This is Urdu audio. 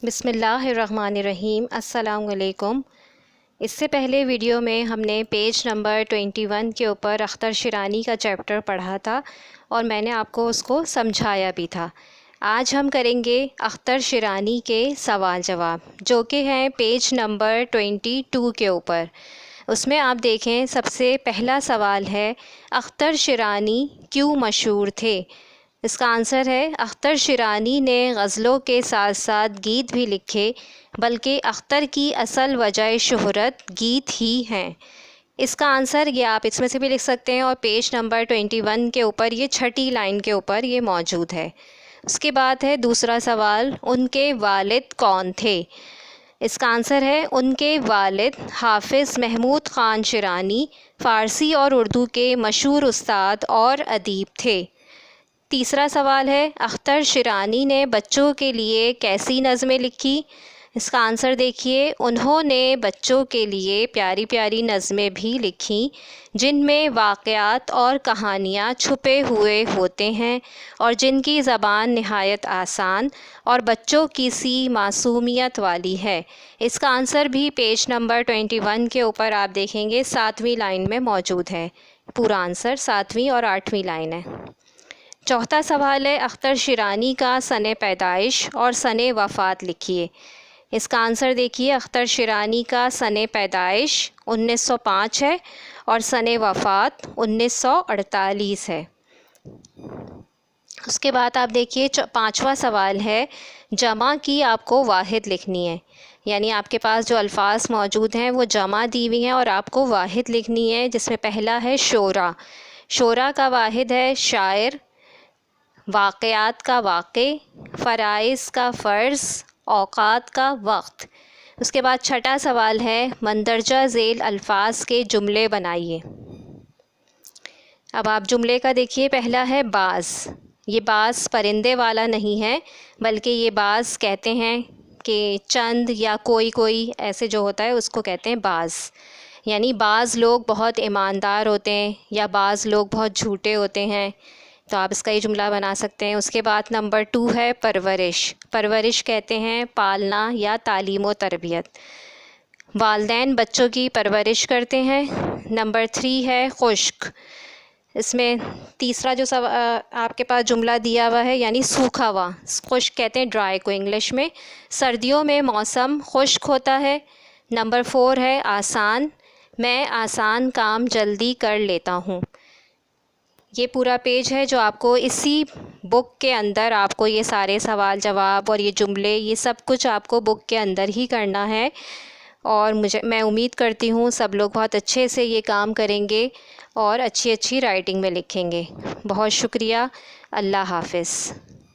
بسم اللہ الرحمن الرحیم۔ السلام علیکم۔ اس سے پہلے ویڈیو میں ہم نے پیج نمبر 21 کے اوپر اختر شیرانی کا چیپٹر پڑھا تھا اور میں نے آپ کو اس کو سمجھایا بھی تھا۔ آج ہم کریں گے اختر شیرانی کے سوال جواب، جو کہ ہیں پیج نمبر 22 کے اوپر۔ اس میں آپ دیکھیں، سب سے پہلا سوال ہے اختر شیرانی کیوں مشہور تھے؟ اس کا آنسر ہے اختر شیرانی نے غزلوں کے ساتھ ساتھ گیت بھی لکھے، بلکہ اختر کی اصل وجہ شہرت گیت ہی ہیں۔ اس کا آنسر یہ آپ اس میں سے بھی لکھ سکتے ہیں، اور پیج نمبر 21 کے اوپر یہ چھٹی لائن کے اوپر یہ موجود ہے۔ اس کے بعد ہے دوسرا سوال، ان کے والد کون تھے؟ اس کا آنسر ہے ان کے والد حافظ محمود خان شیرانی فارسی اور اردو کے مشہور استاد اور ادیب تھے۔ تیسرا سوال ہے اختر شیرانی نے بچوں کے لیے کیسی نظمیں لکھی؟ اس کا آنسر دیکھیے، انہوں نے بچوں کے لیے پیاری پیاری نظمیں بھی لکھیں، جن میں واقعات اور کہانیاں چھپے ہوئے ہوتے ہیں اور جن کی زبان نہایت آسان اور بچوں کی سی معصومیت والی ہے۔ اس کا آنسر بھی پیج نمبر 21 کے اوپر آپ دیکھیں گے 7ویں لائن میں موجود ہے۔ پورا آنسر 7ویں اور 8ویں لائن ہے۔ چوتھا سوال ہے اختر شیرانی کا سن پیدائش اور سن وفات لکھیے۔ اس کا آنسر دیکھیے، اختر شیرانی کا سن پیدائش 1905 ہے اور سن وفات 1948 ہے۔ اس کے بعد آپ دیکھیے 5واں سوال ہے جمع کی آپ کو واحد لکھنی ہے، یعنی آپ کے پاس جو الفاظ موجود ہیں وہ جمع دی ہوئی ہیں اور آپ کو واحد لکھنی ہے، جس میں پہلا ہے شعرا۔ شعرا کا واحد ہے شاعر، واقعات کا واقع، فرائض کا فرض، اوقات کا وقت۔ اس کے بعد چھٹا سوال ہے مندرجہ ذیل الفاظ کے جملے بنائیے۔ اب آپ جملے کا دیکھیے، پہلا ہے باز۔ یہ باز پرندے والا نہیں ہے، بلکہ یہ باز کہتے ہیں کہ چند یا کوئی ایسے جو ہوتا ہے اس کو کہتے ہیں باز، یعنی بعض لوگ بہت ایماندار ہوتے ہیں یا بعض لوگ بہت جھوٹے ہوتے ہیں، تو آپ اس کا یہ جملہ بنا سکتے ہیں۔ اس کے بعد نمبر 2 ہے پرورش۔ پرورش کہتے ہیں پالنا یا تعلیم و تربیت۔ والدین بچوں کی پرورش کرتے ہیں۔ نمبر 3 ہے خشک۔ اس میں تیسرا جو آپ کے پاس جملہ دیا ہوا ہے یعنی سوکھا ہوا، خشک کہتے ہیں ڈرائی کو انگلش میں۔ سردیوں میں موسم خشک ہوتا ہے۔ نمبر 4 ہے آسان۔ میں آسان کام جلدی کر لیتا ہوں۔ یہ پورا پیج ہے جو آپ کو اسی بک کے اندر آپ کو یہ سارے سوال جواب اور یہ جملے یہ سب کچھ آپ کو بک کے اندر ہی کرنا ہے، اور میں امید کرتی ہوں سب لوگ بہت اچھے سے یہ کام کریں گے اور اچھی رائٹنگ میں لکھیں گے۔ بہت شکریہ۔ اللہ حافظ۔